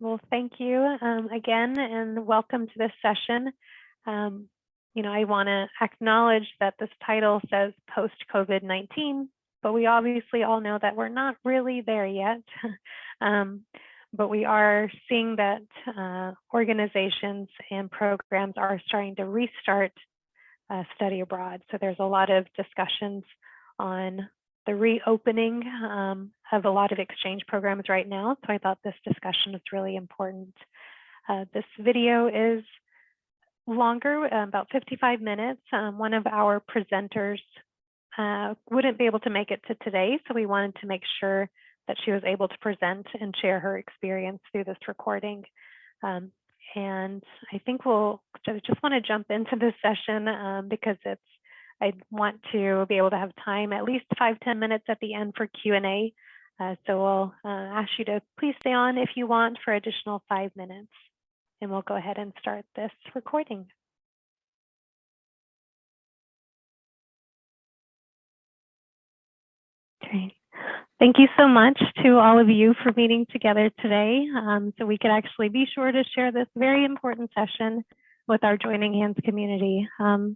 Well, thank you again, and welcome to this session. Um, I want to acknowledge that this title says post-COVID-19, but we obviously all know that we're not really there yet. um, but we are seeing that organizations and programs are starting to restart study abroad. So there's a lot of discussions on the reopening of a lot of exchange programs right now. So I thought this discussion was really important. This video is longer, about 55 minutes. One of our presenters wouldn't be able to make it to today, so we wanted to make sure that she was able to present and share her experience through this recording. And I think just want to jump into this session because I want to be able to have time, at least 5-10 minutes at the end for Q&A. So we'll ask you to please stay on if you want for additional 5 minutes. And we'll go ahead and start this recording. Okay. Thank you so much to all of you for meeting together today so we could actually be sure to share this very important session with our Joining Hands community. It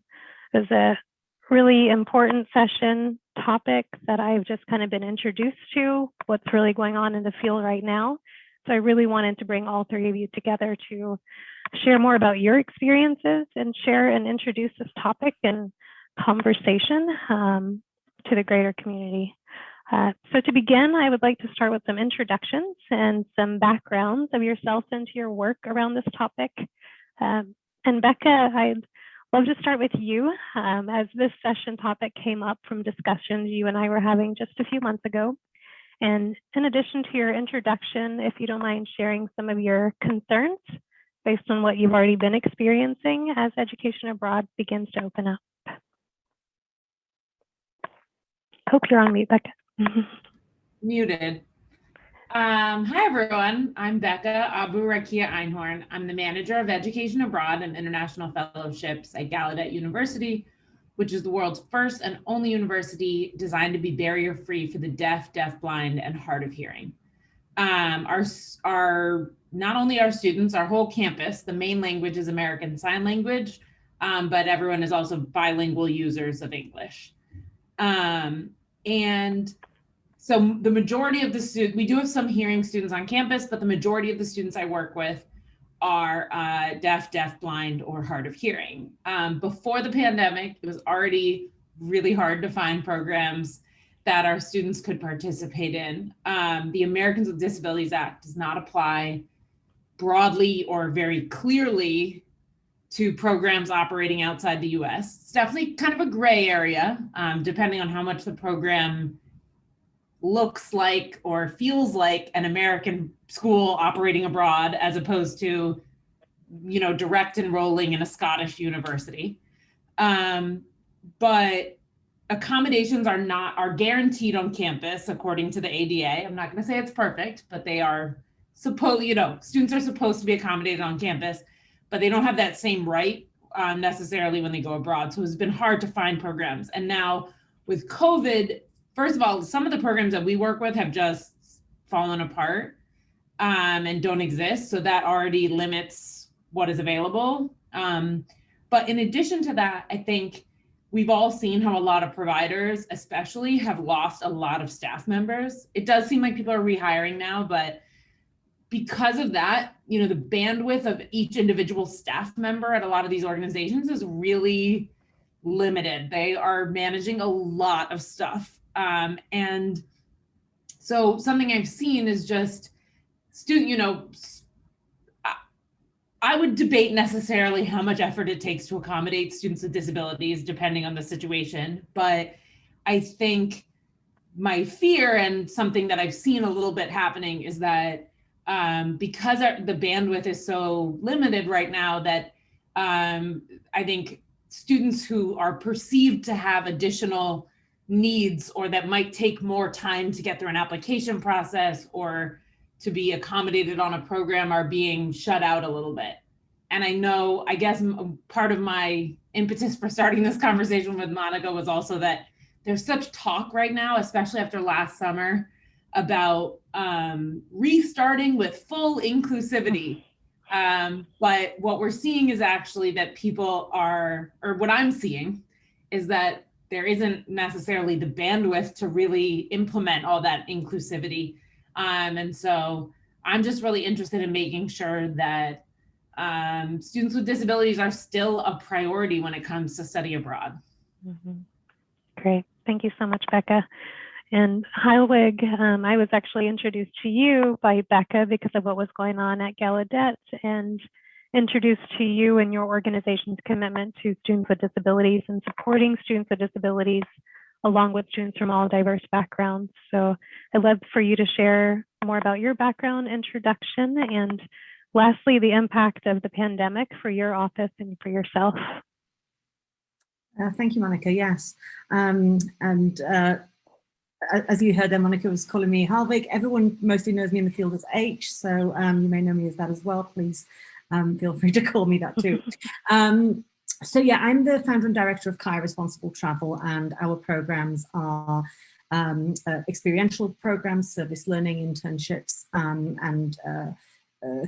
was a really important session topic that I've just kind of been introduced to, what's really going on in the field right now. So I really wanted to bring all three of you together to share more about your experiences and share and introduce this topic and conversation to the greater community. So to begin, I would like to start with some introductions and some backgrounds of yourself and to your work around this topic. And Becca, I'd love to start with you, as this session topic came up from discussions you and I were having just a few months ago. And in addition to your introduction, if you don't mind sharing some of your concerns based on what you've already been experiencing as education abroad begins to open up. Hope you're on mute, Becca. Muted. Hi, everyone. I'm Becca Abu Rakia Einhorn. I'm the manager of education abroad and international fellowships at Gallaudet University, which is the world's first and only university designed to be barrier-free for the deaf, deafblind, and hard of hearing. Our not only our students, our whole campus, the main language is American Sign Language, but everyone is also bilingual users of English. And so the majority of the students, we do have some hearing students on campus, but the majority of the students I work with are deaf, deafblind, or hard of hearing. Before the pandemic, it was already really hard to find programs that our students could participate in. The Americans with Disabilities Act does not apply broadly or very clearly to programs operating outside the US. It's definitely kind of a gray area, depending on how much the program looks like or feels like an American school operating abroad, as opposed to, direct enrolling in a Scottish university. But accommodations are guaranteed on campus according to the ADA. I'm not going to say it's perfect, but they are students are supposed to be accommodated on campus, but they don't have that same right necessarily when they go abroad. So it's been hard to find programs. And now with COVID, first of all, some of the programs that we work with have just fallen apart and don't exist. So that already limits what is available. But in addition to that, I think we've all seen how a lot of providers, especially, have lost a lot of staff members. It does seem like people are rehiring now, but because of that, the bandwidth of each individual staff member at a lot of these organizations is really limited. They are managing a lot of stuff. And so something I've seen is just I would debate necessarily how much effort it takes to accommodate students with disabilities, depending on the situation. But I think my fear, and something that I've seen a little bit happening, is that because the bandwidth is so limited right now, that I think students who are perceived to have additional needs, or that might take more time to get through an application process or to be accommodated on a program, are being shut out a little bit. And I guess part of my impetus for starting this conversation with Monica was also that there's such talk right now, especially after last summer, about restarting with full inclusivity. But what we're seeing is actually that people are, or what I'm seeing is that there isn't necessarily the bandwidth to really implement all that inclusivity. And so I'm just really interested in making sure that students with disabilities are still a priority when it comes to study abroad. Mhm. Great. Thank you so much, Becca. And Heilwig, I was actually introduced to you by Becca because of what was going on at Gallaudet, and introduced to you and your organization's commitment to students with disabilities and supporting students with disabilities along with students from all diverse backgrounds. So I'd love for you to share more about your background, introduction, and lastly, the impact of the pandemic for your office and for yourself. Thank you, Monica. Yes. As you heard there, Monica was calling me Heilwig. Everyone mostly knows me in the field as H, so you may know me as that as well. Please feel free to call me that too. So yeah, I'm the founder and director of Kaya Responsible Travel, and our programs are experiential programs, service learning, internships, and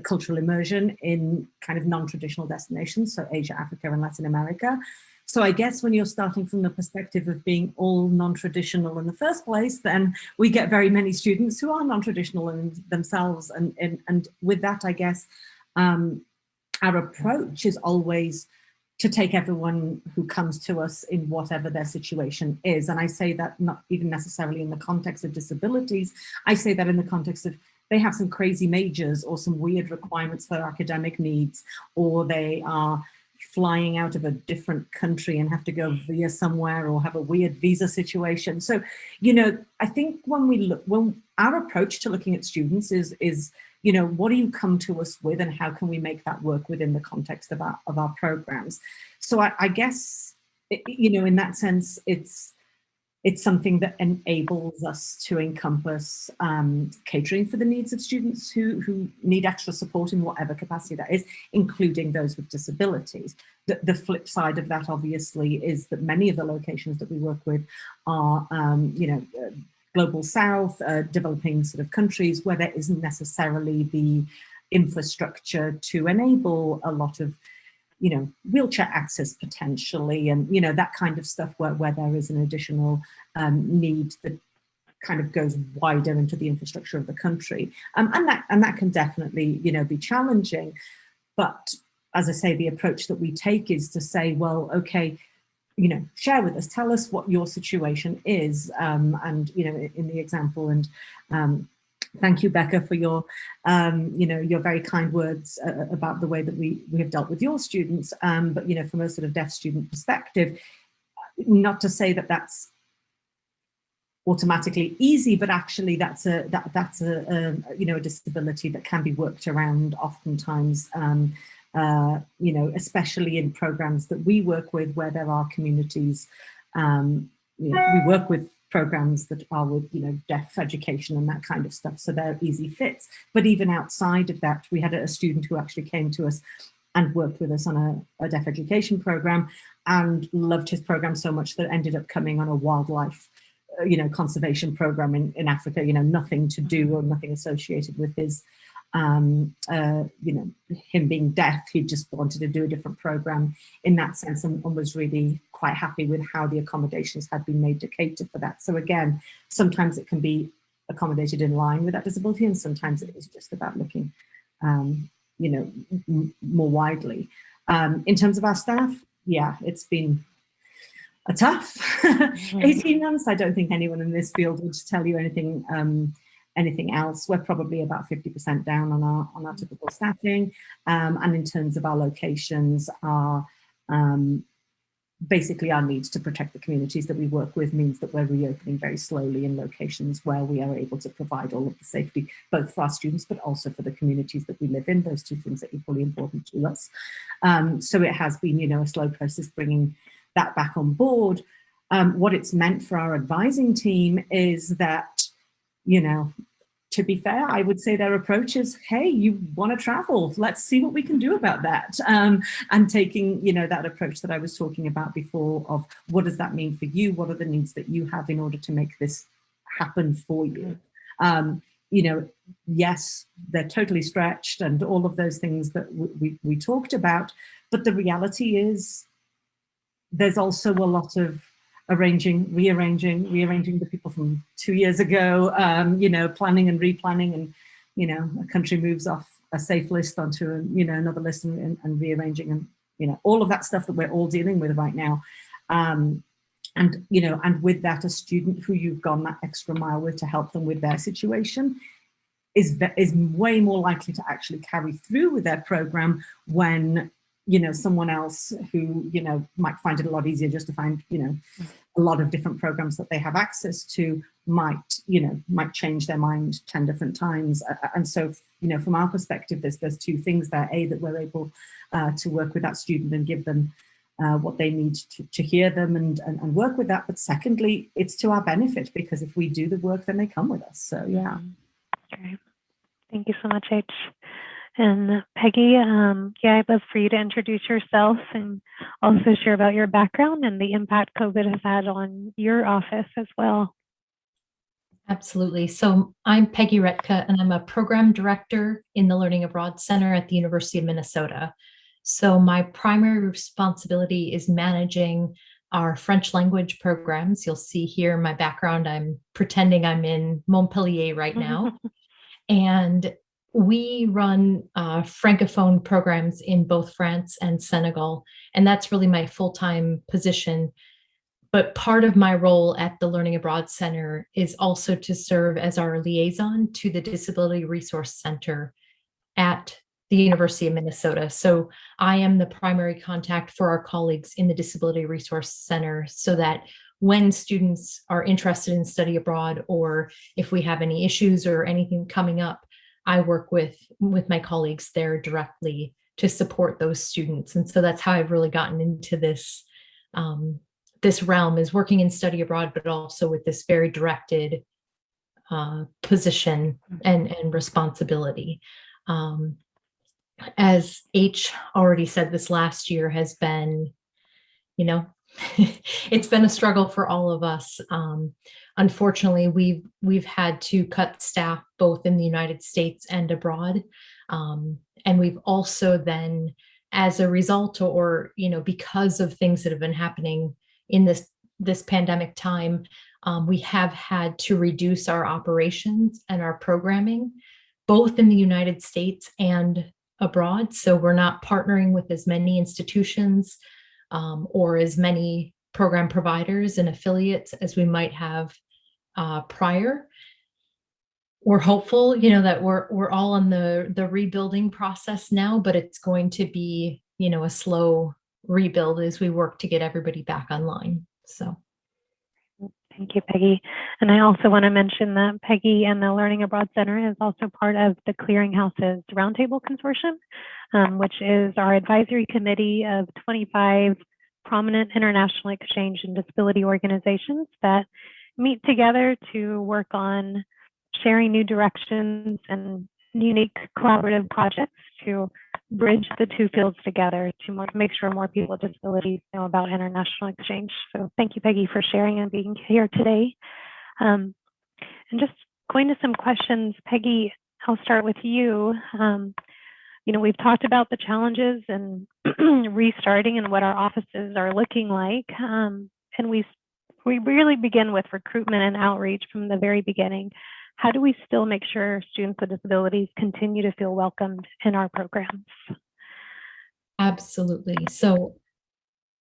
cultural immersion in kind of non-traditional destinations, so Asia, Africa, and Latin America. So I guess when you're starting from the perspective of being all non-traditional in the first place, then we get very many students who are non-traditional in themselves. And with that, I guess, our approach is always to take everyone who comes to us in whatever their situation is. And I say that not even necessarily in the context of disabilities. I say that in the context of they have some crazy majors or some weird requirements for academic needs, or they are flying out of a different country and have to go via somewhere, or have a weird visa situation. So, you know, I think when our approach to looking at students is, you know, what do you come to us with, and how can we make that work within the context of our programs? So I guess, you know, in that sense, it's something that enables us to encompass catering for the needs of students who need extra support in whatever capacity that is, including those with disabilities. The flip side of that, obviously, is that many of the locations that we work with are, you know, global south, developing sort of countries where there isn't necessarily the infrastructure to enable a lot of, you know, wheelchair access potentially, and, you know, that kind of stuff where there is an additional need that kind of goes wider into the infrastructure of the country. And that can definitely, you know, be challenging. But as I say, the approach that we take is to say, well, okay, you know, share with us, tell us what your situation is. And, you know, in the example, and thank you, Becca, for your, you know, your very kind words about the way that we have dealt with your students. But, you know, from a sort of deaf student perspective, not to say that that's automatically easy, but actually that's a you know, a disability that can be worked around oftentimes. You know, especially in programs that we work with, where there are communities. You know, we work with programs that are with, you know, deaf education and that kind of stuff, so they're easy fits. But even outside of that, we had a student who actually came to us and worked with us on a deaf education program, and loved his program so much that ended up coming on a wildlife, you know, conservation program in Africa. You know, nothing to do or nothing associated with his, you know, him being deaf. He just wanted to do a different program in that sense, and was really quite happy with how the accommodations had been made to cater for that. So again, sometimes it can be accommodated in line with that disability, and sometimes it is just about looking, you know, more widely. In terms of our staff, yeah, it's been a tough 18 months. I don't think anyone in this field would tell you anything anything else. We're probably about 50% down on our typical staffing, and in terms of our locations, our basically our needs to protect the communities that we work with means that we're reopening very slowly in locations where we are able to provide all of the safety, both for our students but also for the communities that we live in. Those two things are equally important to us. So it has been, you know, a slow process bringing that back on board. What it's meant for our advising team is that, you know, to be fair, I would say their approach is, hey, you want to travel, let's see what we can do about that. And taking, you know, that approach that I was talking about before of what does that mean for you? What are the needs that you have in order to make this happen for you? You know, yes, they're totally stretched and all of those things that we talked about, but the reality is there's also a lot of rearranging the people from 2 years ago, you know, planning and replanning, and, you know, a country moves off a safe list onto, you know, another list, and rearranging, and, you know, all of that stuff that we're all dealing with right now. And, you know, and with that, a student who you've gone that extra mile with to help them with their situation is way more likely to actually carry through with their program when, you know, someone else who, you know, might find it a lot easier just to find, you know, a lot of different programs that they have access to might change their mind 10 different times. And so, you know, from our perspective, there's two things there. A, that we're able to work with that student and give them what they need to hear them and work with that. But secondly, it's to our benefit, because if we do the work, then they come with us. So, yeah. Great. Thank you so much, H. And Peggy, yeah, I'd love for you to introduce yourself and also share about your background and the impact COVID has had on your office as well. Absolutely. So I'm Peggy Retka, and I'm a program director in the Learning Abroad Center at the University of Minnesota. So my primary responsibility is managing our French language programs. You'll see here in my background, I'm pretending I'm in Montpellier right now. And we run Francophone programs in both France and Senegal, and that's really my full-time position. But part of my role at the Learning Abroad Center is also to serve as our liaison to the Disability Resource Center at the University of Minnesota. So I am the primary contact for our colleagues in the Disability Resource Center, so that when students are interested in study abroad, or if we have any issues or anything coming up, I work with my colleagues there directly to support those students. And so that's how I've really gotten into this this realm, is working in study abroad, but also with this very directed position and responsibility. As H already said, this last year has been, you know, it's been a struggle for all of us. Unfortunately, we've had to cut staff both in the United States and abroad. And we've also then, as a result, or, you know, because of things that have been happening in this pandemic time, we have had to reduce our operations and our programming, both in the United States and abroad. So we're not partnering with as many institutions or as many program providers and affiliates as we might have prior. We're hopeful, you know, that we're all in the rebuilding process now, but it's going to be, you know, a slow rebuild as we work to get everybody back online. So. Thank you, Peggy. And I also want to mention that Peggy and the Learning Abroad Center is also part of the Clearinghouse's Roundtable Consortium, which is our advisory committee of 25 prominent international exchange and disability organizations that meet together to work on sharing new directions and unique collaborative projects to bridge the two fields together to make sure more people with disabilities know about international exchange. So thank you, Peggy, for sharing and being here today. And just going to some questions, Peggy, I'll start with you. You know, we've talked about the challenges and restarting and what our offices are looking like. And we really begin with recruitment and outreach from the very beginning. How do we still make sure students with disabilities continue to feel welcomed in our programs? Absolutely. So,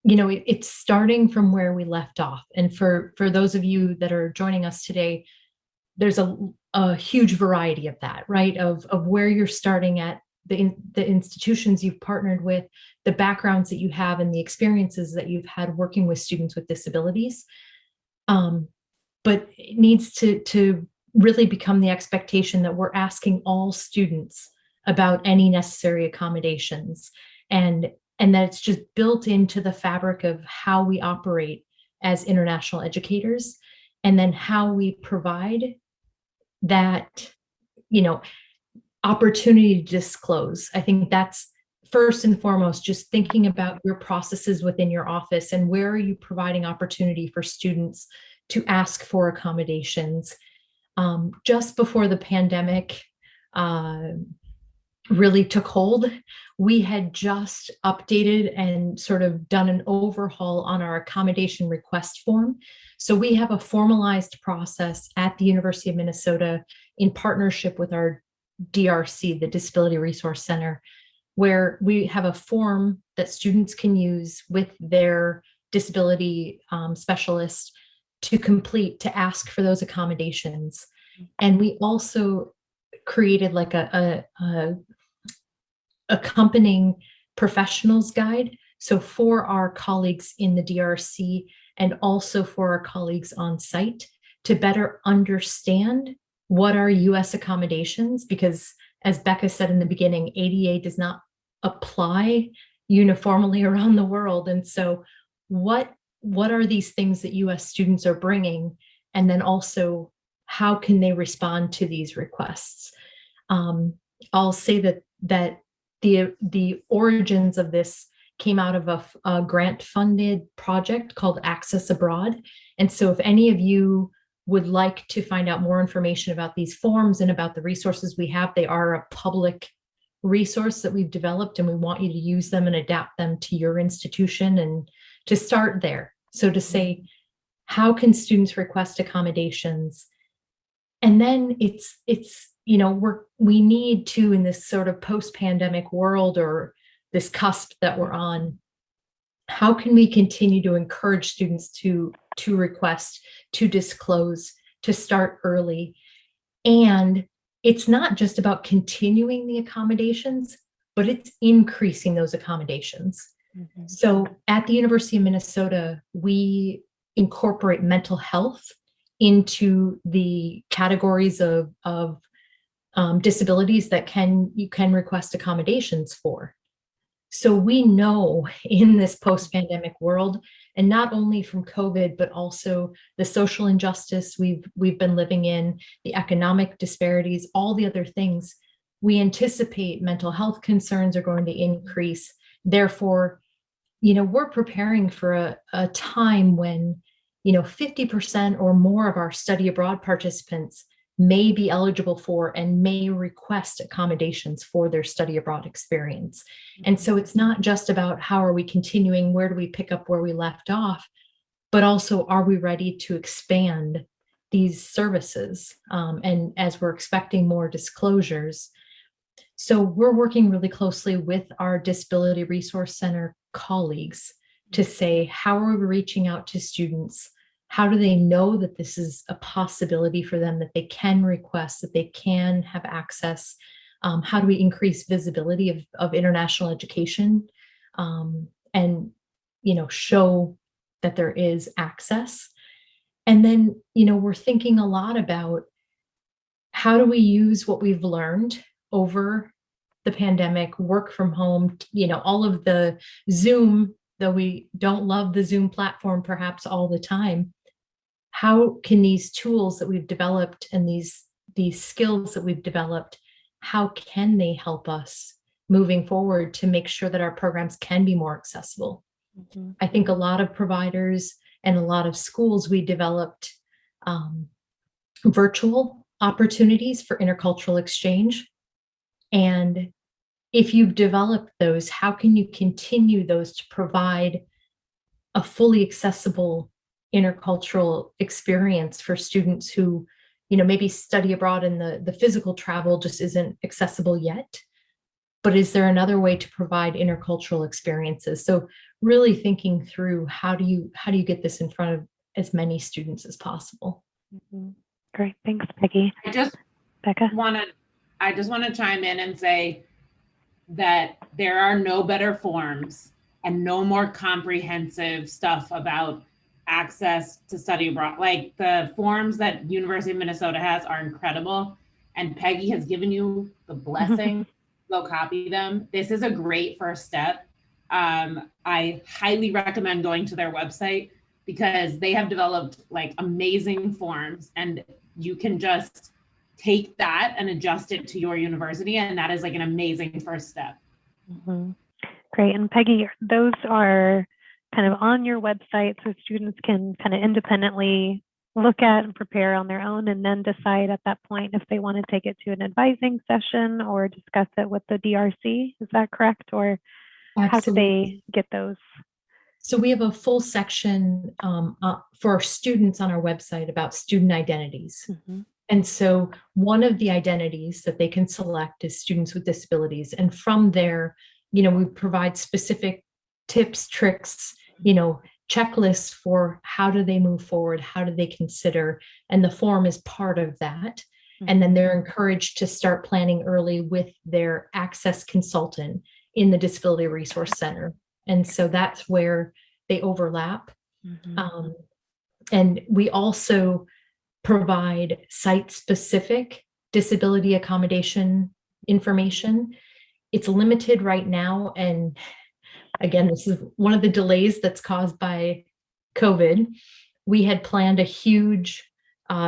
you know, it's starting from where we left off. And for those of you that are joining us today, there's a huge variety of that, right? Of where you're starting at, the institutions you've partnered with, the backgrounds that you have, and the experiences that you've had working with students with disabilities. But it needs to really become the expectation that we're asking all students about any necessary accommodations, and that it's just built into the fabric of how we operate as international educators, and then how we provide that, you know, opportunity to disclose. I think that's first and foremost, just thinking about your processes within your office and where are you providing opportunity for students to ask for accommodations. Just before the pandemic really took hold, we had just updated and sort of done an overhaul on our accommodation request form. So we have a formalized process at the University of Minnesota in partnership with our DRC, the Disability Resource Center, where we have a form that students can use with their disability specialist to complete to ask for those accommodations. And we also created like a accompanying professionals guide. So for our colleagues in the DRC and also for our colleagues on site to better understand what are US accommodations, because as Becca said in the beginning, ADA does not apply uniformly around the world. And so what are these things that US students are bringing? And then also, how can they respond to these requests? I'll say that the origins of this came out of a grant-funded project called Access Abroad. And so if any of you would like to find out more information about these forms and about the resources we have, they are a public resource that we've developed, and we want you to use them and adapt them to your institution and to start there. So to say, how can students request accommodations? And then it's you know, we need to, in this sort of post-pandemic world or this cusp that we're on, how can we continue to encourage students to request, to disclose, to start early? And it's not just about continuing the accommodations, but it's increasing those accommodations. Mm-hmm. So at the University of Minnesota, we incorporate mental health into the categories of disabilities that you can request accommodations for. So we know in this post-pandemic world, and not only from COVID, but also the social injustice we've been living in, the economic disparities, all the other things, we anticipate mental health concerns are going to increase. Therefore, you know, we're preparing for a time when, you know, 50% or more of our study abroad participants may be eligible for and may request accommodations for their study abroad experience. And so it's not just about how are we continuing, where do we pick up where we left off, but also are we ready to expand these services? And as we're expecting more disclosures. So we're working really closely with our Disability Resource Center colleagues to say, how are we reaching out to students? How do they know that this is a possibility for them, that they can request, that they can have access? How do we increase visibility of international education and, you know, show that there is access? And then, you know, we're thinking a lot about how do we use what we've learned over the pandemic, work from home, you know, all of the Zoom, though we don't love the Zoom platform perhaps all the time. How can these tools that we've developed and these skills that we've developed, how can they help us moving forward to make sure that our programs can be more accessible? Mm-hmm. I think a lot of providers and a lot of schools, we developed virtual opportunities for intercultural exchange. And if you've developed those, how can you continue those to provide a fully accessible intercultural experience for students who, you know, maybe study abroad and the physical travel just isn't accessible yet? But is there another way to provide intercultural experiences? So really thinking through how do you get this in front of as many students as possible? Mm-hmm. Great, thanks, Peggy. Becca? I just want to chime in and say that there are no better forms and no more comprehensive stuff about access to study abroad. Like the forms that University of Minnesota has are incredible, and Peggy has given you the blessing. Go copy them. This is a great first step. I highly recommend going to their website because they have developed like amazing forms, and you can just take that and adjust it to your university, and that is like an amazing first step. Mm-hmm. Great. And Peggy, those are kind of on your website so students can kind of independently look at and prepare on their own, and then decide at that point if they want to take it to an advising session or discuss it with the DRC. Is that correct? Or how do they get those? So we have a full section for students on our website about student identities. Mhm. And so one of the identities that they can select is students with disabilities. And from there, we provide specific tips, tricks, checklists for how do they move forward, how do they consider, and the form is part of that. And then they're encouraged to start planning early with their access consultant in the Disability Resource Center. And so that's where they overlap. And we also provide site-specific disability accommodation information. It's limited right now. And again, this is one of the delays that's caused by COVID. We had planned a huge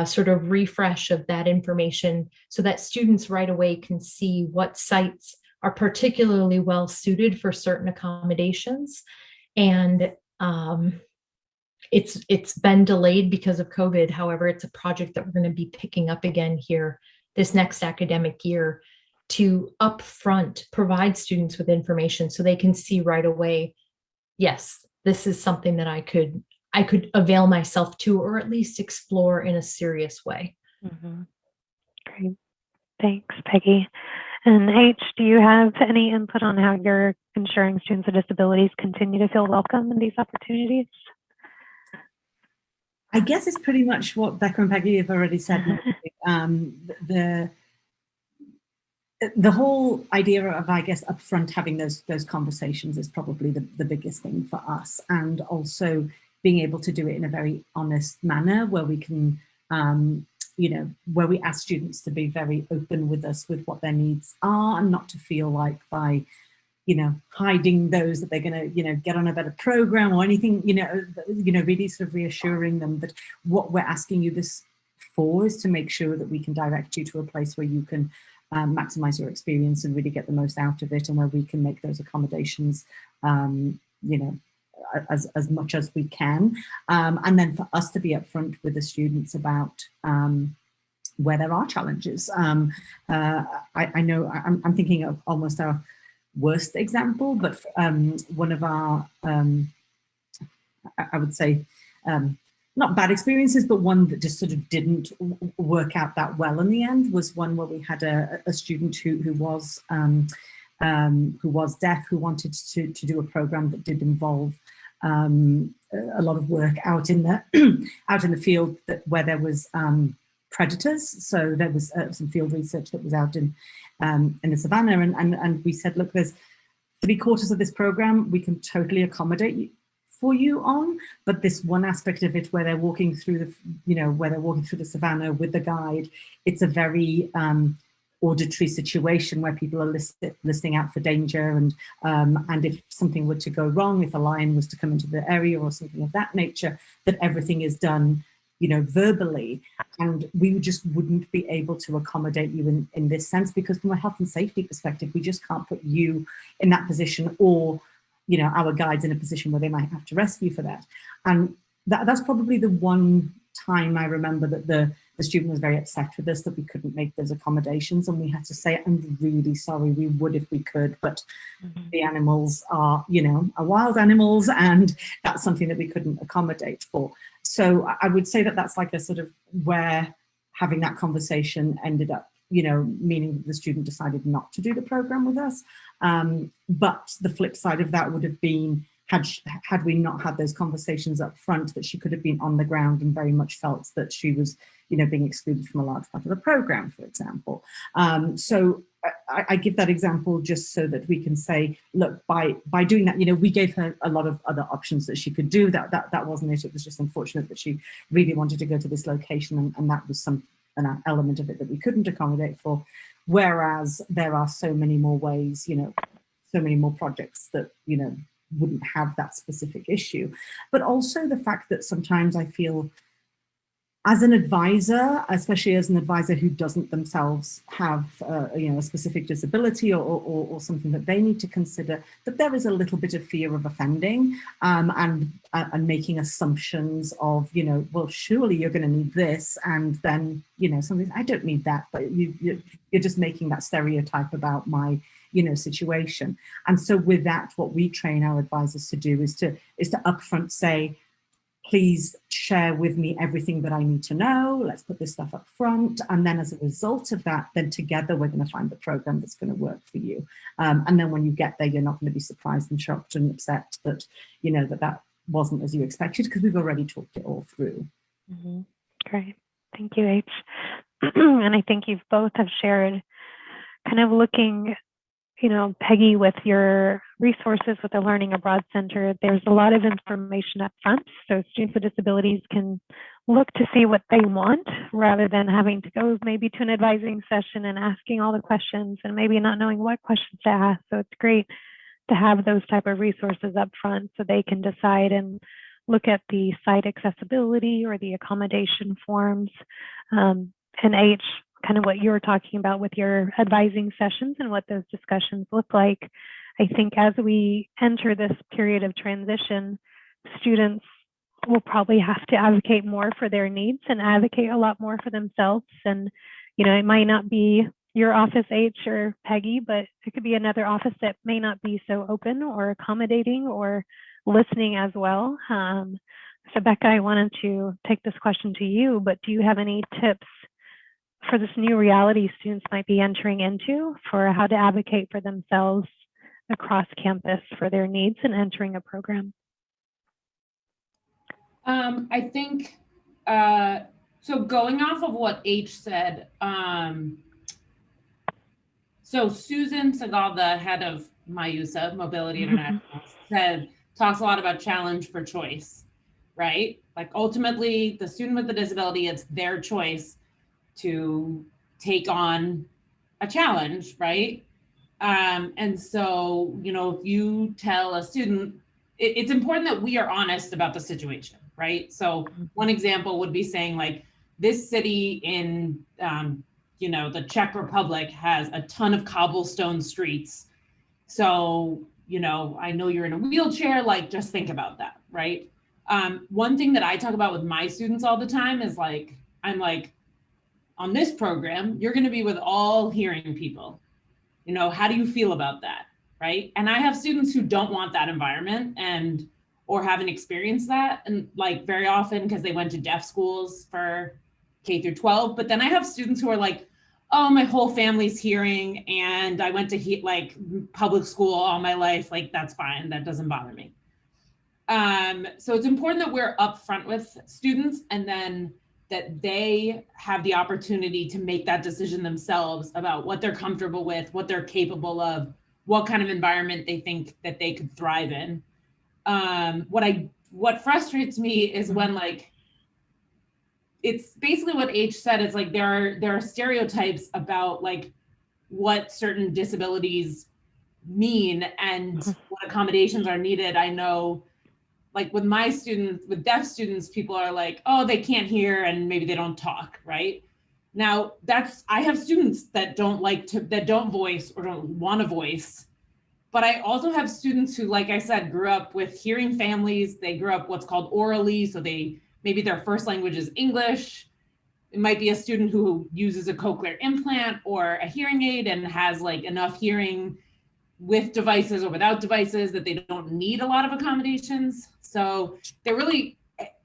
sort of refresh of that information so that students right away can see what sites are particularly well suited for certain accommodations. And it's been delayed because of COVID. However, it's a project that we're going to be picking up again here this next academic year to upfront provide students with information so they can see right away, yes, this is something that I could avail myself to, or at least explore in a serious way. Great. Thanks, Peggy. And H, do you have any input on how you're ensuring students with disabilities continue to feel welcome in these opportunities? I guess it's pretty much what Becca and Peggy have already said. The whole idea of, I guess, upfront having those conversations is probably the biggest thing for us, and also being able to do it in a very honest manner where we can, where we ask students to be very open with us with what their needs are, and not to feel like by, hiding those that they're going to, get on a better program or anything, really sort of reassuring them that what we're asking you this for is to make sure that we can direct you to a place where you can maximize your experience and really get the most out of it, and where we can make those accommodations, as much as we can. And then for us to be upfront with the students about where there are challenges. I know I'm thinking of almost our worst example, but one of our, I would say, not bad experiences, but one that just sort of didn't work out that well in the end was one where we had a student who was deaf, who wanted to do a program that did involve a lot of work out in the field where there was predators. So there was some field research that was out in the savannah, and we said, look, there's 3/4 of this program we can totally accommodate for you on, but this one aspect of it where they're walking through the savannah with the guide, it's a very auditory situation where people are listening out for danger, and if something were to go wrong, if a lion was to come into the area or something of that nature, that everything is done verbally, and we just wouldn't be able to accommodate you in this sense, because from a health and safety perspective, we just can't put you in that position, or our guides in a position where they might have to rescue for that. And that's probably the one time I remember that the student was very upset with us that we couldn't make those accommodations, and we had to say, I'm really sorry, we would if we could, but the animals are wild animals, and that's something that we couldn't accommodate for. So I would say that that's like a sort of where having that conversation ended up, meaning that the student decided not to do the program with us. But the flip side of that would have been, had we not had those conversations up front, that she could have been on the ground and very much felt that she was, being excluded from a large part of the program, for example. So I give that example just so that we can say, look, by doing that, we gave her a lot of other options that she could do. That wasn't it. It was just unfortunate that she really wanted to go to this location, and that was an element of it that we couldn't accommodate for. Whereas there are so many more ways, so many more projects that, wouldn't have that specific issue. But also the fact that sometimes I feel As an advisor, especially as an advisor who doesn't themselves have, a specific disability or something that they need to consider, that there is a little bit of fear of offending and making assumptions of, well, surely you're going to need this, and then, something, I don't need that, but you're just making that stereotype about my, situation. And so with that, what we train our advisors to do is to upfront say, please share with me everything that I need to know. Let's put this stuff up front. And then as a result of that, then together we're going to find the program that's going to work for you. And then when you get there, you're not going to be surprised and shocked and upset that, that wasn't as you expected, because we've already talked it all through. Mm-hmm. Great. Thank you, H. And I think you've both have shared kind of looking, Peggy, with your resources with the Learning Abroad Center, there's a lot of information up front. So students with disabilities can look to see what they want rather than having to go maybe to an advising session and asking all the questions and maybe not knowing what questions to ask. So it's great to have those type of resources up front so they can decide and look at the site accessibility or the accommodation forms. And H, kind of what you were talking about with your advising sessions and what those discussions look like. I think as we enter this period of transition, students will probably have to advocate more for their needs and advocate a lot more for themselves. And, it might not be your office, H or Peggy, but it could be another office that may not be so open or accommodating or listening as well. So Becca, I wanted to take this question to you, but do you have any tips for this new reality students might be entering into for how to advocate for themselves across campus for their needs and entering a program? I think, so going off of what H said, so Susan Segal, the head of MIUSA, Mobility International, talks a lot about challenge for choice, right? Like ultimately the student with the disability, it's their choice to take on a challenge, right? And so, if you tell a student, it's important that we are honest about the situation, right? So one example would be saying like, this city in, the Czech Republic has a ton of cobblestone streets. So, I know you're in a wheelchair, like just think about that, right? One thing that I talk about with my students all the time is like, I'm like, on this program, you're going to be with all hearing people. How do you feel about that? Right. And I have students who don't want that environment or haven't experienced that. And like very often because they went to deaf schools for K through 12. But then I have students who are like, oh, my whole family's hearing and I went to like public school all my life. Like, that's fine. That doesn't bother me. So it's important that we're upfront with students and then that they have the opportunity to make that decision themselves about what they're comfortable with, what they're capable of, what kind of environment they think that they could thrive in. What frustrates me is when like, it's basically what H said, is like, there are stereotypes about like what certain disabilities mean and what accommodations are needed. I know like with my students, with deaf students, people are like, oh, they can't hear and maybe they don't talk, right? Now I have students that don't voice or don't want to voice, but I also have students who, like I said, grew up with hearing families. They grew up what's called orally. So maybe their first language is English. It might be a student who uses a cochlear implant or a hearing aid and has like enough hearing with devices or without devices that they don't need a lot of accommodations. So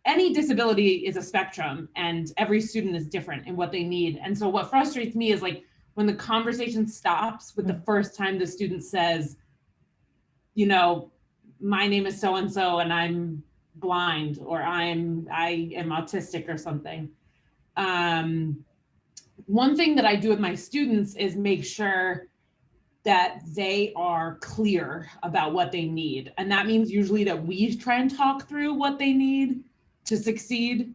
any disability is a spectrum and every student is different in what they need. And so what frustrates me is like when the conversation stops with the first time the student says, my name is so-and-so and I'm blind or I am autistic or something. One thing that I do with my students is make sure that they are clear about what they need. And that means usually that we try and talk through what they need to succeed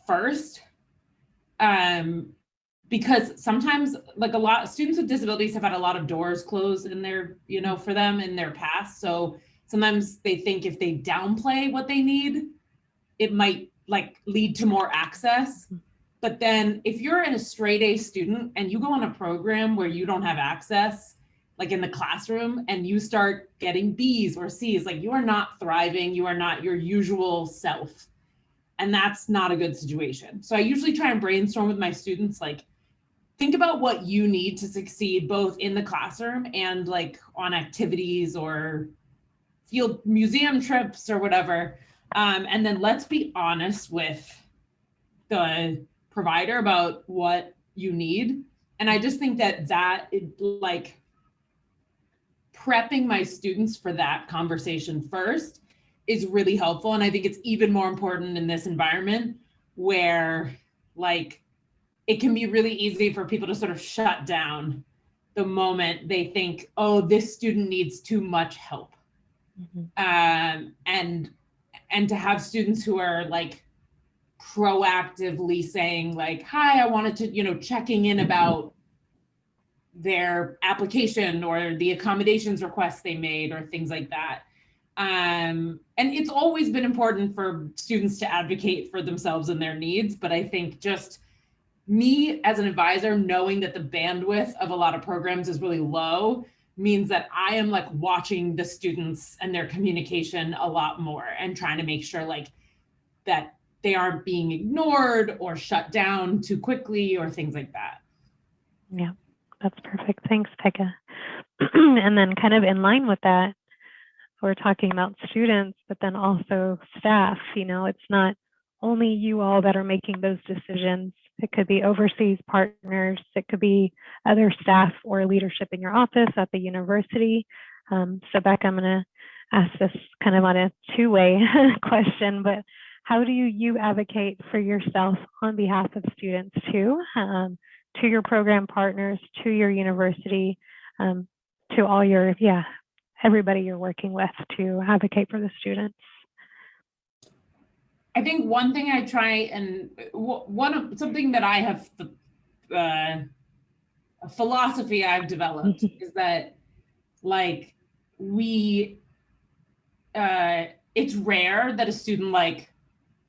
first. Because sometimes like a lot of students with disabilities have had a lot of doors closed in their, for them in their past. So sometimes they think if they downplay what they need, it might like lead to more access. But then if you're a straight A student and you go on a program where you don't have access, like in the classroom, and you start getting B's or C's, like you are not thriving, you are not your usual self. And that's not a good situation. So I usually try and brainstorm with my students, like, think about what you need to succeed both in the classroom and like on activities or field museum trips or whatever. And then let's be honest with the provider about what you need. And I just think that like prepping my students for that conversation first is really helpful. And I think it's even more important in this environment where like it can be really easy for people to sort of shut down the moment they think, oh, this student needs too much help. And to have students who are like proactively saying like, hi, I wanted to, checking in about their application or the accommodations requests they made or things like that. And it's always been important for students to advocate for themselves and their needs. But I think just me as an advisor, knowing that the bandwidth of a lot of programs is really low means that I am like watching the students and their communication a lot more and trying to make sure like that they aren't being ignored or shut down too quickly or things like that. Yeah, that's perfect. Thanks, Pegah. And then kind of in line with that, we're talking about students, but then also staff. It's not only you all that are making those decisions. It could be overseas partners. It could be other staff or leadership in your office at the university. So Becca, I'm going to ask this kind of on a two-way question, but how do you advocate for yourself on behalf of students too, to your program partners, to your university, to all your, everybody you're working with to advocate for the students? I think one thing I try and something that I have, a philosophy I've developed is that like it's rare that a student like,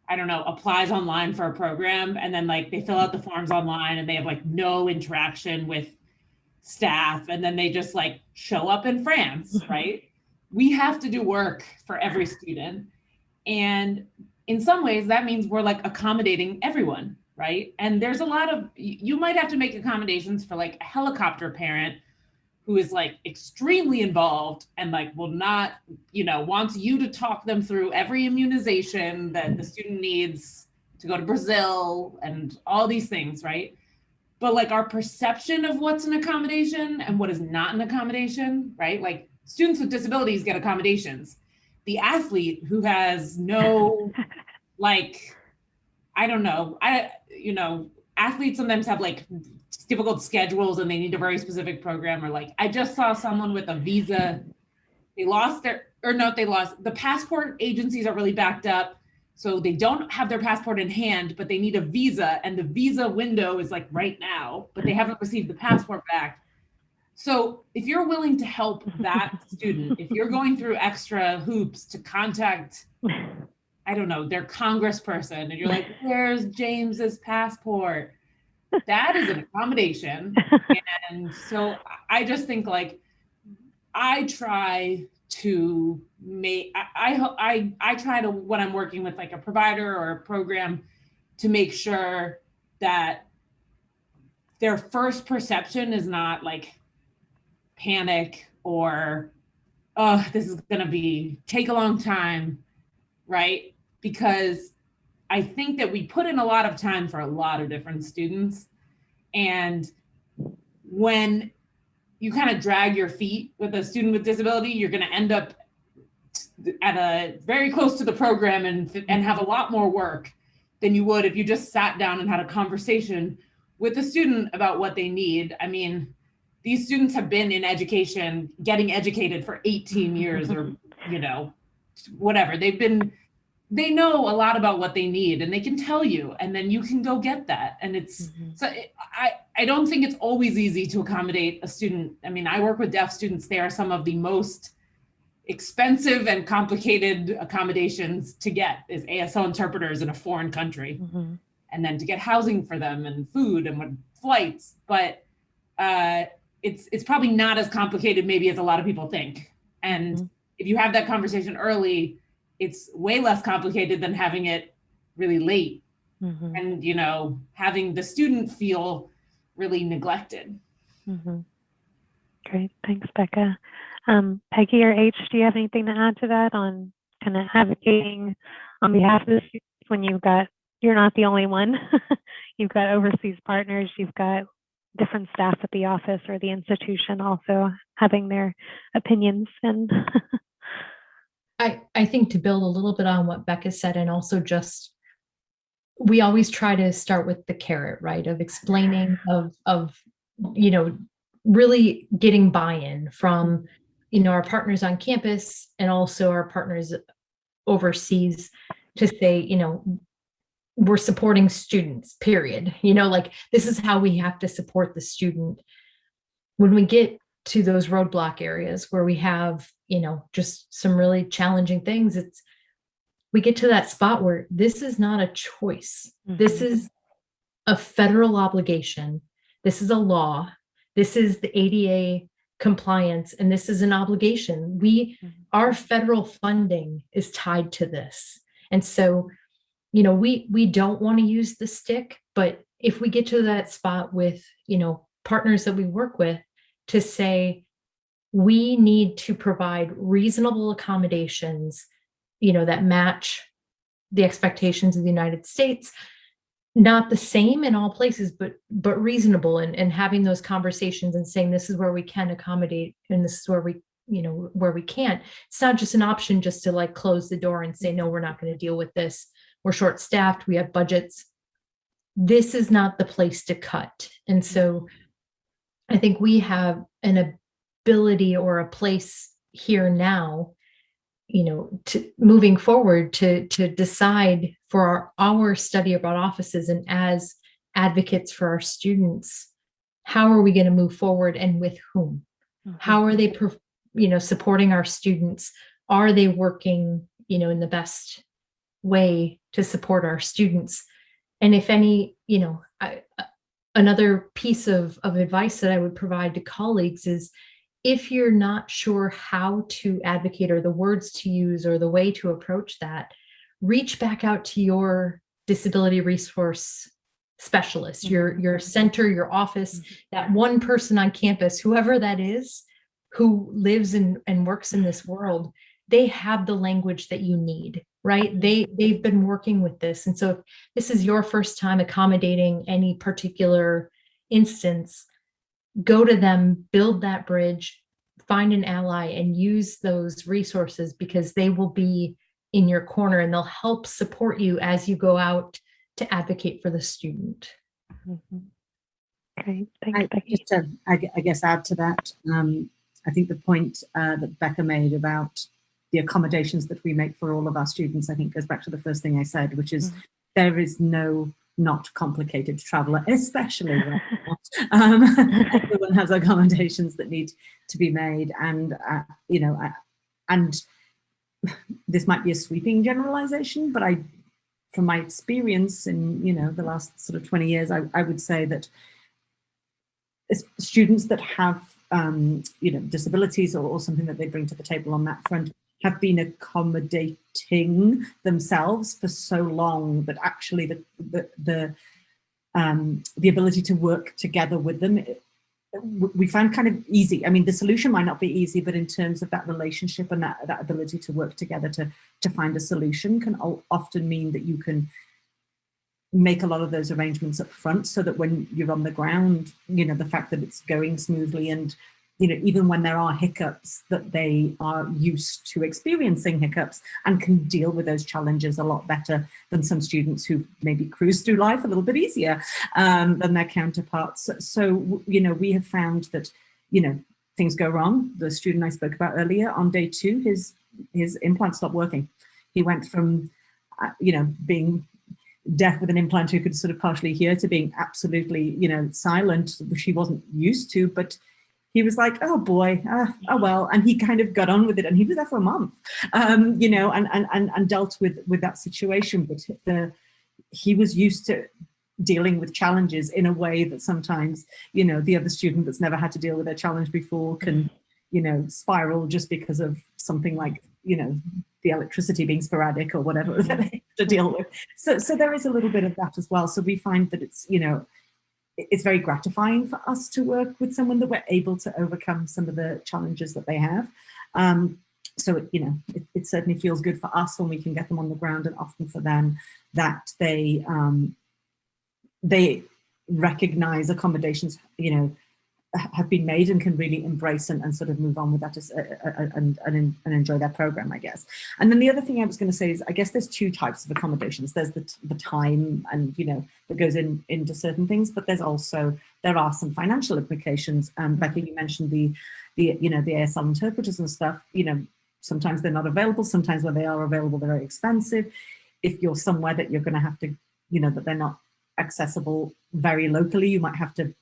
I don't know, applies online for a program and then like they fill out the forms online and they have like no interaction with staff and then they just like show up in France, right? We have to do work for every student. And in some ways that means we're like accommodating everyone, right? And there's a lot of, you might have to make accommodations for like a helicopter parent who is like extremely involved and like will not, wants you to talk them through every immunization that the student needs to go to Brazil and all these things, right? But like our perception of what's an accommodation and what is not an accommodation, right? Like students with disabilities get accommodations. The athlete who has no, like, I don't know, athletes sometimes have like difficult schedules and they need a very specific program, or like, I just saw someone with a visa, the passport agencies are really backed up. So they don't have their passport in hand, but they need a visa and the visa window is like right now, but they haven't received the passport back. So if you're willing to help that student, if you're going through extra hoops to contact, I don't know, their congressperson, and you're like, where's James's passport? That is an accommodation. And so I just think like, I try to make, I try to, when I'm working with like a provider or a program, to make sure that their first perception is not like panic or, oh, this is going to take a long time, right? Because I think that we put in a lot of time for a lot of different students. And when you kind of drag your feet with a student with disability, you're going to end up at very close to the program and have a lot more work than you would if you just sat down and had a conversation with the student about what they need. I mean, these students have been in education, getting educated for 18 years or, whatever. They know a lot about what they need and they can tell you, and then you can go get that. And I don't think it's always easy to accommodate a student. I mean, I work with deaf students. They are some of the most expensive and complicated accommodations to get as ASL interpreters in a foreign country, and then to get housing for them and food and flights. But it's probably not as complicated maybe as a lot of people think. And if you have that conversation early, it's way less complicated than having it really late and, you know, having the student feel really neglected. Great, thanks, Becca. Peggy or H, do you have anything to add to that on kind of advocating on behalf of the students when you're not the only one. You've got overseas partners, you've got different staff at the office or the institution also having their opinions. And I think to build a little bit on what Becca said, and also just, we always try to start with the carrot, right? Of explaining, of you know, really getting buy-in from, you know, our partners on campus and also our partners overseas to say, you know, we're supporting students, period. You know, like, this is how we have to support the student. When we get to those roadblock areas where we have, you know, just some really challenging things, we get to that spot where this is not a choice. This is a federal obligation. This is a law. This is the ADA compliance, and this is an obligation. Our federal funding is tied to this. And so, you know, we don't want to use the stick, but if we get to that spot with, you know, partners that we work with to say, we need to provide reasonable accommodations, you know, that match the expectations of the United States, not the same in all places, but reasonable, and having those conversations and saying, this is where we can accommodate and this is where we, you know, where we can't. It's not just an option just to like close the door and say, no, we're not going to deal with this. We're short-staffed, we have budgets. This is not the place to cut. And so I think we have an ability or a place here now, you know, to moving forward to decide for our study abroad offices and as advocates for our students, how are we going to move forward and with whom? How are they, you know, supporting our students? Are they working, you know, in the best way to support our students? And if any, you know, another piece of advice that I would provide to colleagues is, if you're not sure how to advocate or the words to use or the way to approach that, reach back out to your disability resource specialist, your center, your office, that one person on campus, whoever that is, who lives and works in this world. They have the language that you need, right? They've been working with this. And so if this is your first time accommodating any particular instance, go to them, build that bridge, find an ally, and use those resources, because they will be in your corner and they'll help support you as you go out to advocate for the student. Great, thanks, Becky. Just to, I guess, add to that, I think the point that Becca made about the accommodations that we make for all of our students, I think goes back to the first thing I said, which is there is no not complicated traveler, especially when everyone has accommodations that need to be made. And, you know, and this might be a sweeping generalization, but from my experience in, you know, the last sort of 20 years, I would say that students that have, you know, disabilities or something that they bring to the table on that front have been accommodating themselves for so long that actually the ability to work together with them, we find kind of easy. I mean, the solution might not be easy, but in terms of that relationship and that ability to work together to find a solution can often mean that you can make a lot of those arrangements up front, so that when you're on the ground, you know, the fact that it's going smoothly, and, you know, even when there are hiccups, that they are used to experiencing hiccups and can deal with those challenges a lot better than some students who maybe cruise through life a little bit easier than their counterparts. So, you know, we have found that, you know, things go wrong. The student I spoke about earlier, on day 2, his implant stopped working. He went from, you know, being deaf with an implant who could sort of partially hear to being absolutely, you know, silent, which he wasn't used to, but he was like, oh boy, oh well, and he kind of got on with it, and he was there for a month, you know, and dealt with that situation. But he was used to dealing with challenges in a way that sometimes, you know, the other student that's never had to deal with a challenge before can, you know, spiral just because of something like, you know, the electricity being sporadic or whatever that they have to deal with. So there is a little bit of that as well. So we find that it's, you know, it's very gratifying for us to work with someone that we're able to overcome some of the challenges that they have. So, you know, it certainly feels good for us when we can get them on the ground, and often for them that they recognize accommodations, you know, have been made and can really embrace and sort of move on with that and enjoy their program, I guess. And then the other thing I was going to say is, I guess there's two types of accommodations. There's the time and, you know, that goes into certain things, but there are some financial implications. Becky, you mentioned the you know, the ASL interpreters and stuff. You know, sometimes they're not available. Sometimes when they are available, they're very expensive. If you're somewhere that you're going to have to, you know, that they're not accessible very locally, you might have to,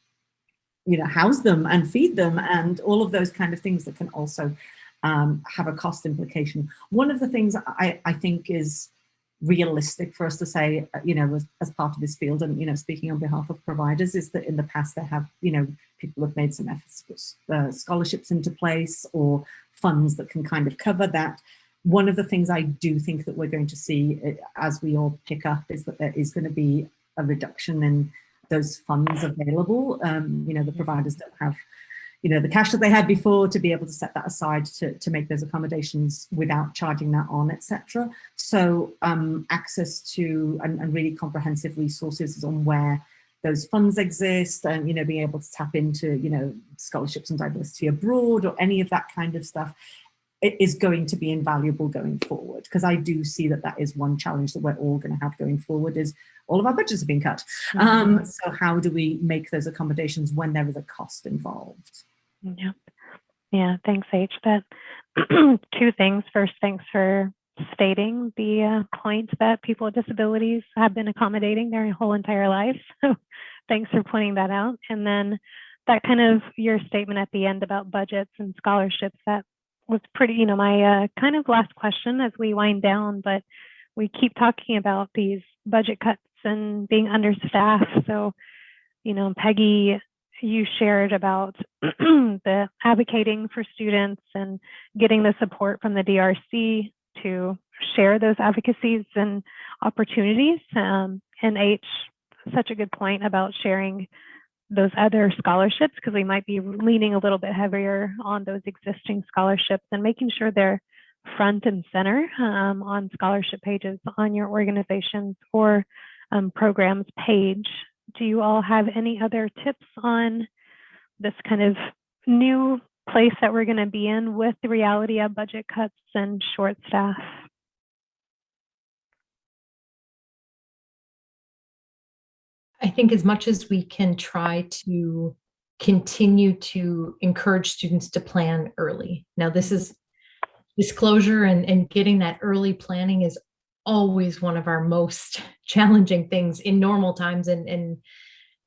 you know, house them and feed them and all of those kind of things that can also have a cost implication. One of the things I think is realistic for us to say, you know, as part of this field, and, you know, speaking on behalf of providers, is that in the past there have, you know, people have made some efforts to put scholarships into place or funds that can kind of cover that. One of the things I do think that we're going to see as we all pick up is that there is going to be a reduction in those funds available. You know, the providers don't have, you know, the cash that they had before to be able to set that aside to make those accommodations without charging that on, etc. So access to and really comprehensive resources on where those funds exist, and, you know, being able to tap into, you know, scholarships and diversity abroad or any of that kind of stuff, it is going to be invaluable going forward, because I do see that is one challenge that we're all going to have going forward, is all of our budgets have been cut. So how do we make those accommodations when there is a cost involved? Yeah, thanks, H. That two things. First, thanks for stating the point that people with disabilities have been accommodating their whole entire lives. So thanks for pointing that out. And then that kind of your statement at the end about budgets and scholarships, that was pretty, you know, my kind of last question as we wind down, but we keep talking about these budget cuts and being understaffed. So, you know, Peggy, you shared about the advocating for students and getting the support from the DRC to share those advocacies and opportunities. And H, such a good point about sharing those other scholarships, because we might be leaning a little bit heavier on those existing scholarships and making sure they're front and center on scholarship pages on your organization's or programs page. Do you all have any other tips on this kind of new place that we're going to be in with the reality of budget cuts and short staff? I think as much as we can try to continue to encourage students to plan early. Now, this is disclosure, and getting that early planning is always one of our most challenging things in normal times, and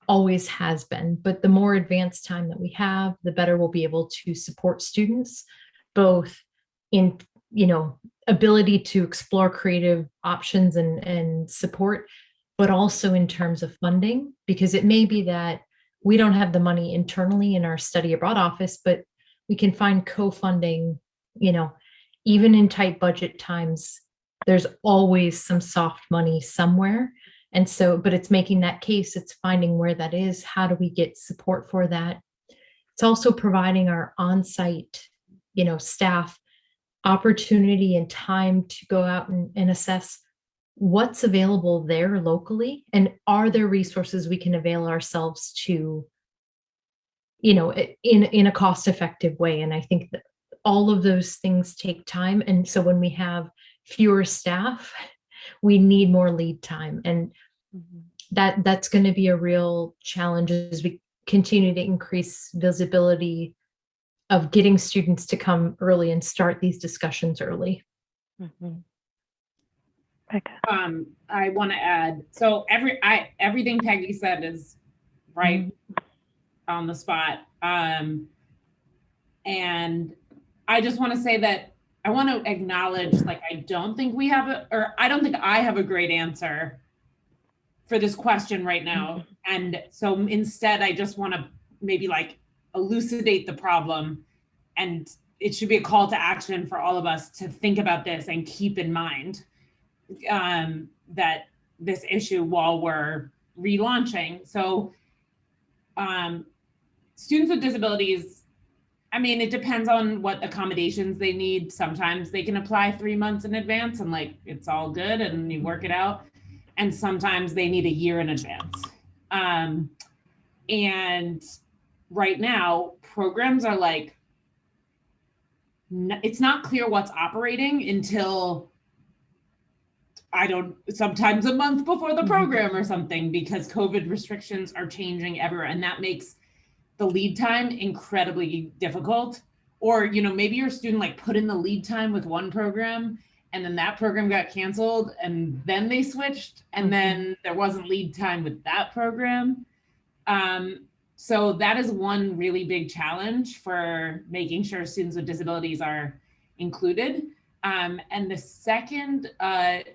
always has been. But the more advanced time that we have, the better we'll be able to support students, both in, you know, ability to explore creative options and support, but also in terms of funding, because it may be that we don't have the money internally in our study abroad office, but we can find co-funding, you know, even in tight budget times, there's always some soft money somewhere. And so, but it's making that case, it's finding where that is. How do we get support for that? It's also providing our on-site, you know, staff opportunity and time to go out and assess what's available there locally, and are there resources we can avail ourselves to, you know, in a cost-effective way. And I think that all of those things take time. And so when we have fewer staff, we need more lead time. And that's going to be a real challenge as we continue to increase visibility of getting students to come early and start these discussions early. I want to add, so everything Peggy said is right on the spot. And I just want to say that I want to acknowledge, like, I don't think I have a great answer for this question right now. And so instead, I just want to maybe like elucidate the problem, and it should be a call to action for all of us to think about this and keep in mind that this issue while we're relaunching. So students with disabilities, I mean, it depends on what accommodations they need. Sometimes they can apply 3 months in advance and like, it's all good and you work it out. And sometimes they need a year in advance. And right now, programs are like, it's not clear what's operating until sometimes a month before the program or something, because COVID restrictions are changing everywhere. And that makes the lead time incredibly difficult. Or, maybe your student like put in the lead time with one program and then that program got canceled and then they switched and then there wasn't lead time with that program. So that is one really big challenge for making sure students with disabilities are included. And the second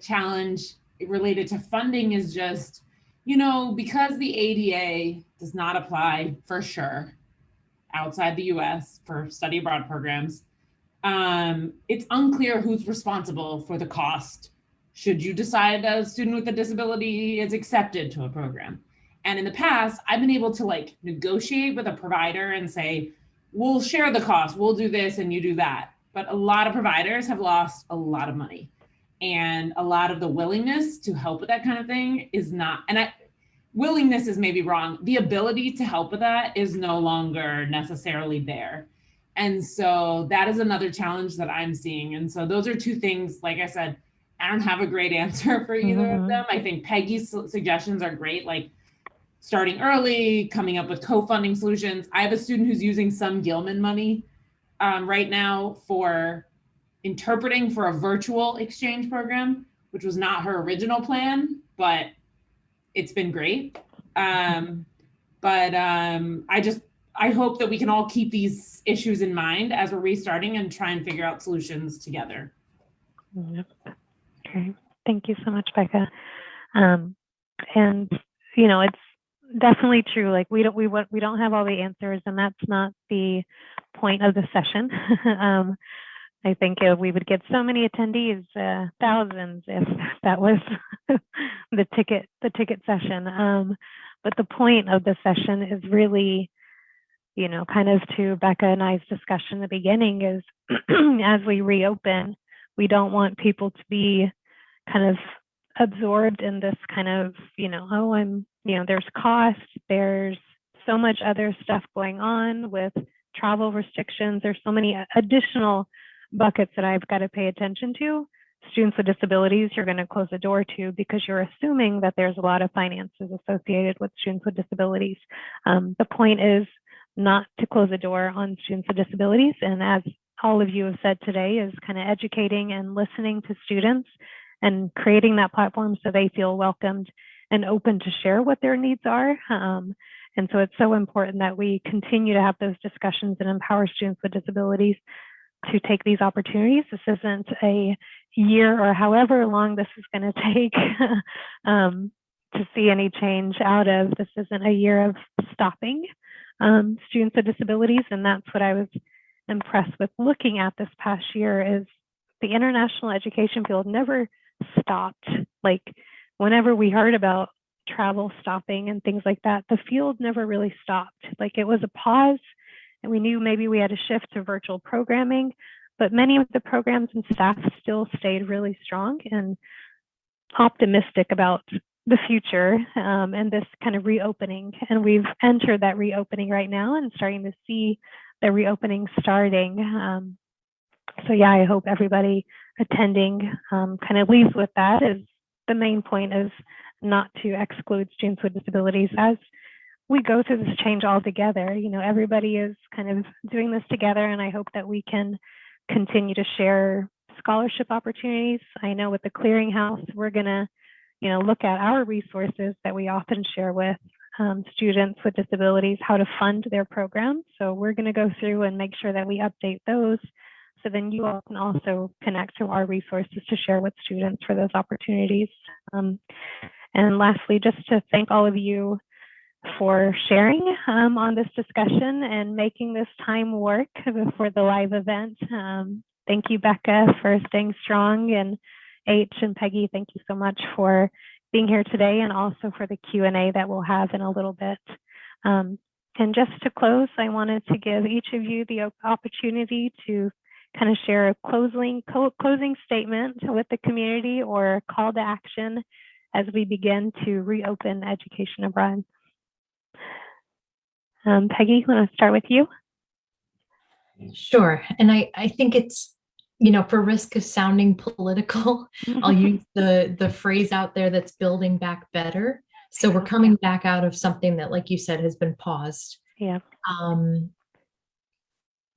challenge related to funding is just, because the ADA does not apply for sure outside the US for study abroad programs, it's unclear who's responsible for the cost should you decide a student with a disability is accepted to a program. And in the past, I've been able to like negotiate with a provider and say, we'll share the cost, we'll do this and you do that. But a lot of providers have lost a lot of money, and a lot of the willingness to help with that kind of thing is not, willingness is maybe wrong. The ability to help with that is no longer necessarily there. And so that is another challenge that I'm seeing. And so those are two things, like I said, I don't have a great answer for either of them. I think Peggy's suggestions are great, like starting early, coming up with co-funding solutions. I have a student who's using some Gilman money right now for interpreting for a virtual exchange program, which was not her original plan, but it's been great. I hope that we can all keep these issues in mind as we're restarting and try and figure out solutions together. Yep. Okay, thank you so much, Becca. And it's definitely true. Like we don't have all the answers, and that's not the point of the session. I think we would get so many attendees, thousands, if that was the ticket session. But the point of the session is really, kind of to Becca and I's discussion in the beginning is as we reopen, we don't want people to be kind of absorbed in this kind of, there's cost, there's so much other stuff going on with travel restrictions. There's so many additional buckets that I've got to pay attention to. Students with disabilities, you're going to close the door to because you're assuming that there's a lot of finances associated with students with disabilities. The point is not to close the door on students with disabilities. And as all of you have said today, is kind of educating and listening to students and creating that platform so they feel welcomed and open to share what their needs are. And so it's so important that we continue to have those discussions and empower students with disabilities to take these opportunities. This isn't a year or however long this is going to take to see any change out of. This isn't a year of stopping students with disabilities. And that's what I was impressed with looking at this past year is the international education field never stopped. Like whenever we heard about travel stopping and things like that, the field never really stopped. Like it was a pause, and we knew maybe we had to shift to virtual programming, but many of the programs and staff still stayed really strong and optimistic about the future and this kind of reopening. And we've entered that reopening right now and starting to see the reopening starting. So yeah, I hope everybody attending kind of leaves with that. Is the main point is not to exclude students with disabilities as we go through this change all together. Everybody is kind of doing this together, and I hope that we can continue to share scholarship opportunities. I know with the Clearinghouse, we're gonna, look at our resources that we often share with students with disabilities how to fund their programs. So we're going to go through and make sure that we update those. So then you all can also connect to our resources to share with students for those opportunities. And lastly, just to thank all of you for sharing on this discussion and making this time work for the live event. Thank you, Becca, for staying strong, and H and Peggy, thank you so much for being here today, and also for the Q&A that we'll have in a little bit. And just to close, I wanted to give each of you the opportunity to kind of share a closing statement with the community or a call to action as we begin to reopen education abroad. Peggy, want to start with you? Sure. And I think it's, you know, for risk of sounding political, I'll use the phrase out there that's building back better. So we're coming back out of something that, like you said, has been paused. Yeah.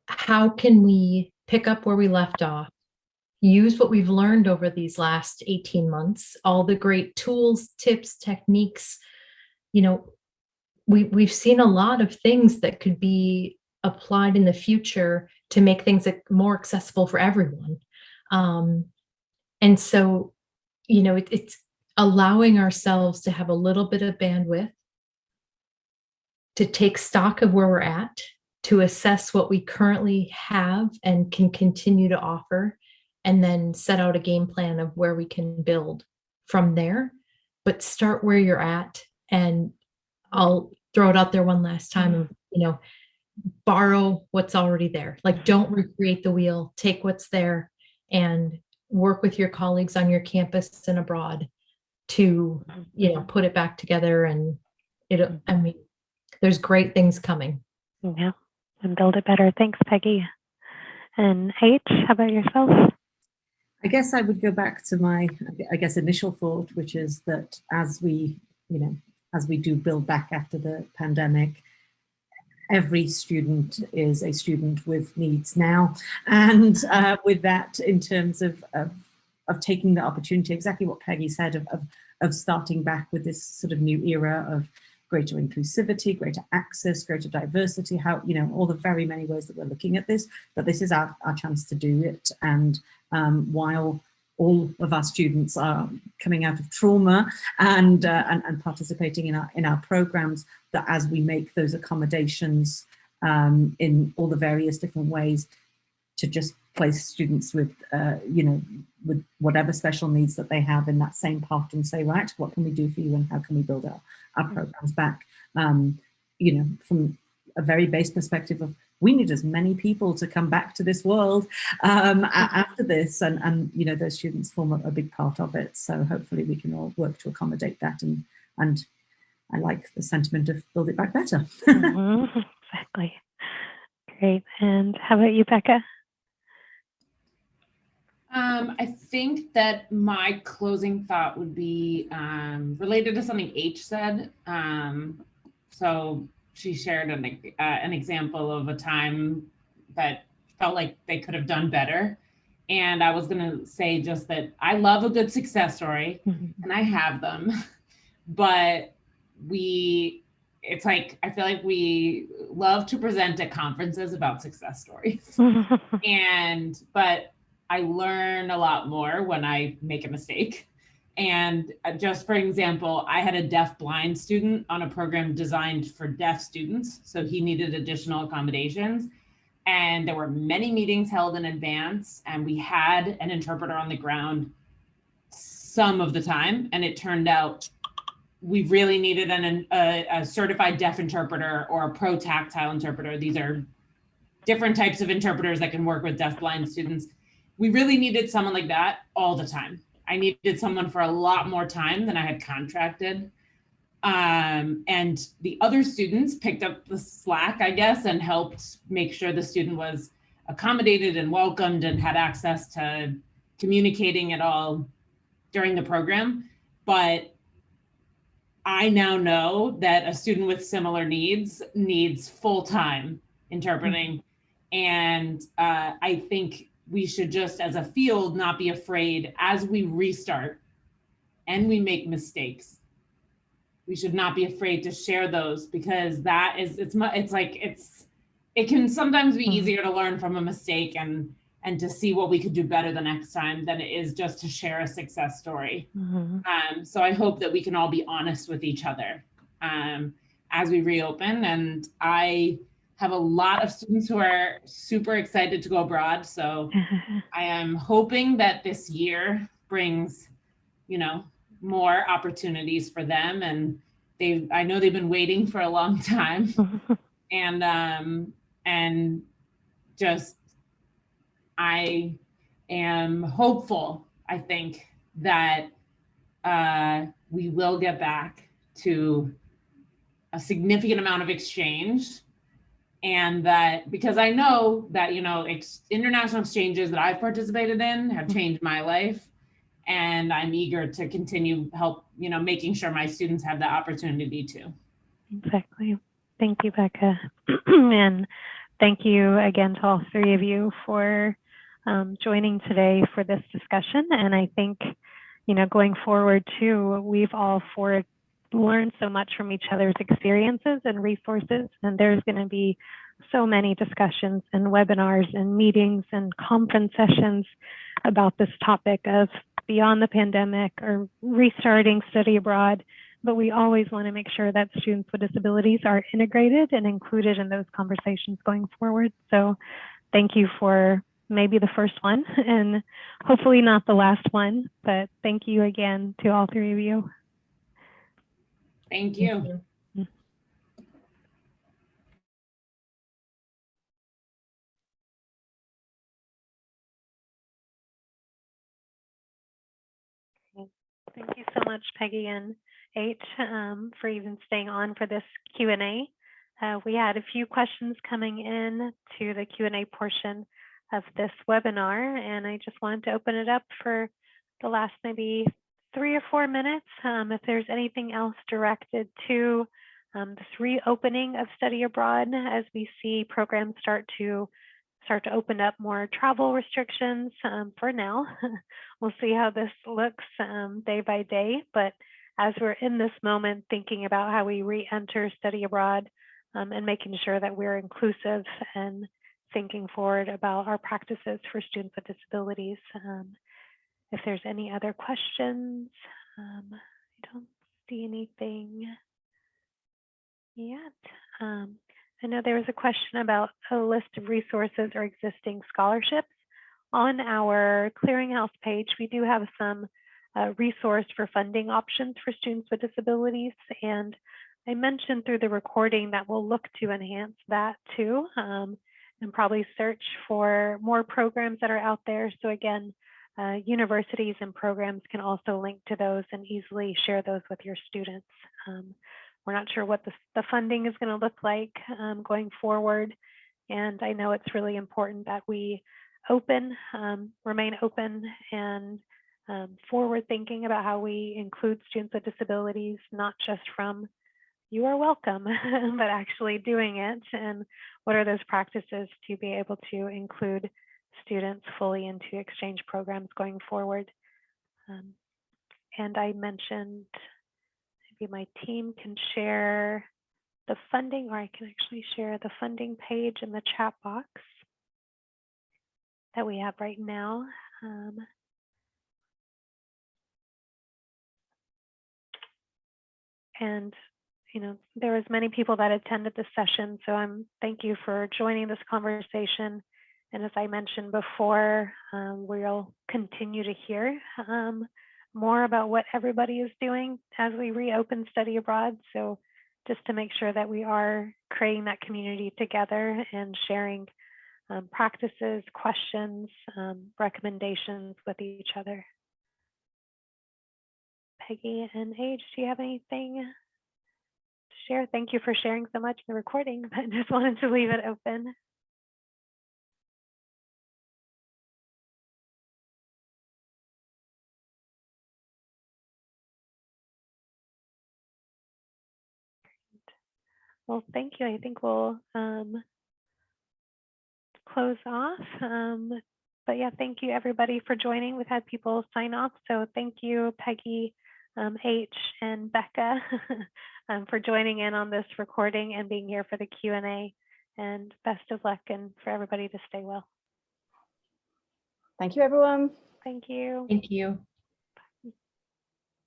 How can we pick up where we left off? Use what we've learned over these last 18 months, all the great tools, tips, techniques. You know, we've seen a lot of things that could be applied in the future to make things more accessible for everyone. And so, you know, it's allowing ourselves to have a little bit of bandwidth, to take stock of where we're at, to assess what we currently have and can continue to offer, and then set out a game plan of where we can build from there. But start where you're at, and I'll throw it out there one last time, and, you know, borrow what's already there. Like, don't recreate the wheel, take what's there and work with your colleagues on your campus and abroad to, you know, put it back together. And I mean, there's great things coming. Yeah, and build it better. Thanks, Peggy. And H, how about yourself? I guess I would go back to my, initial thought, which is that as we do build back after the pandemic, every student is a student with needs now. And with that, in terms of taking the opportunity, exactly what Peggy said, of starting back with this sort of new era of greater inclusivity, greater access, greater diversity, how, you know, all the very many ways that we're looking at this, but this is our chance to do it. And while all of our students are coming out of trauma and participating in our programs, that as we make those accommodations in all the various different ways to just place students with, with whatever special needs that they have in that same part, and say, right, what can we do for you and how can we build our programs back? You know, from a very base perspective of, we need as many people to come back to this world after this, and you know, those students form a big part of it. So hopefully we can all work to accommodate that, and I like the sentiment of build it back better. Exactly. Great. And how about you, Becca? I think that my closing thought would be related to something H said. So she shared an example of a time that felt like they could have done better. And I was going to say just that I love a good success story, and I have them, but it's like, I feel like we love to present at conferences about success stories. But I learn a lot more when I make a mistake. And just for example, I had a deaf-blind student on a program designed for deaf students. So he needed additional accommodations. And there were many meetings held in advance, and we had an interpreter on the ground some of the time. And it turned out we really needed a certified deaf interpreter or a pro-tactile interpreter. These are different types of interpreters that can work with deaf-blind students. We really needed someone like that all the time. I needed someone for a lot more time than I had contracted. And the other students picked up the slack, I guess, and helped make sure the student was accommodated and welcomed and had access to communicating it all during the program. But I now know that a student with similar needs full-time interpreting. And I think we should just, as a field, not be afraid as we restart and we make mistakes, we should not be afraid to share those, because that is, it can sometimes be easier to learn from a mistake and to see what we could do better the next time than it is just to share a success story. So I hope that we can all be honest with each other as we reopen. And I have a lot of students who are super excited to go abroad. So I am hoping that this year brings, you know, more opportunities for them. And I know they've been waiting for a long time. And just, I am hopeful, I think, that we will get back to a significant amount of exchange. And that, because I know that, you know, international exchanges that I've participated in have changed my life. And I'm eager to continue making sure my students have the opportunity to. Exactly. Thank you, Becca. And thank you again to all three of you for joining today for this discussion. And I think, you know, going forward too, we've all four learned so much from each other's experiences and resources. And there's going to be so many discussions and webinars and meetings and conference sessions about this topic of beyond the pandemic or restarting study abroad. But we always want to make sure that students with disabilities are integrated and included in those conversations going forward. So thank you for maybe the first one and hopefully not the last one, but thank you again to all three of you. Thank you. Thank you so much, Peggy and H, for even staying on for this Q&A. We had a few questions coming in to the Q&A portion of this webinar, and I just wanted to open it up for the last maybe 3 or 4 minutes. If there's anything else directed to this reopening of study abroad as we see programs start to open up more travel restrictions for now. We'll see how this looks day by day, but as we're in this moment thinking about how we re-enter study abroad and making sure that we're inclusive and thinking forward about our practices for students with disabilities. If there's any other questions, I don't see anything yet. I know there was a question about a list of resources or existing scholarships. On our clearinghouse page, we do have some resource for funding options for students with disabilities. And I mentioned through the recording that we'll look to enhance that too, and probably search for more programs that are out there. So again, universities and programs can also link to those and easily share those with your students. We're not sure what the funding is going to look like going forward. And I know it's really important that we remain open and forward thinking about how we include students with disabilities, not just from you are welcome, but actually doing it. And what are those practices to be able to include students fully into exchange programs going forward. And I mentioned maybe my team can share the funding, or I can actually share the funding page in the chat box that we have right now. And you know, there was many people that attended this session, so thank you for joining this conversation. And as I mentioned before, we'll continue to hear more about what everybody is doing as we reopen study abroad. So just to make sure that we are creating that community together and sharing practices, questions, recommendations with each other. Peggy and Age, do you have anything to share? Thank you for sharing so much in the recording, but just wanted to leave it open. Well, thank you. I think we'll close off. But yeah, thank you everybody for joining. We've had people sign off. So thank you, Peggy, H and Becca for joining in on this recording and being here for the Q&A. And best of luck, and for everybody to stay well. Thank you, everyone. Thank you. Thank you.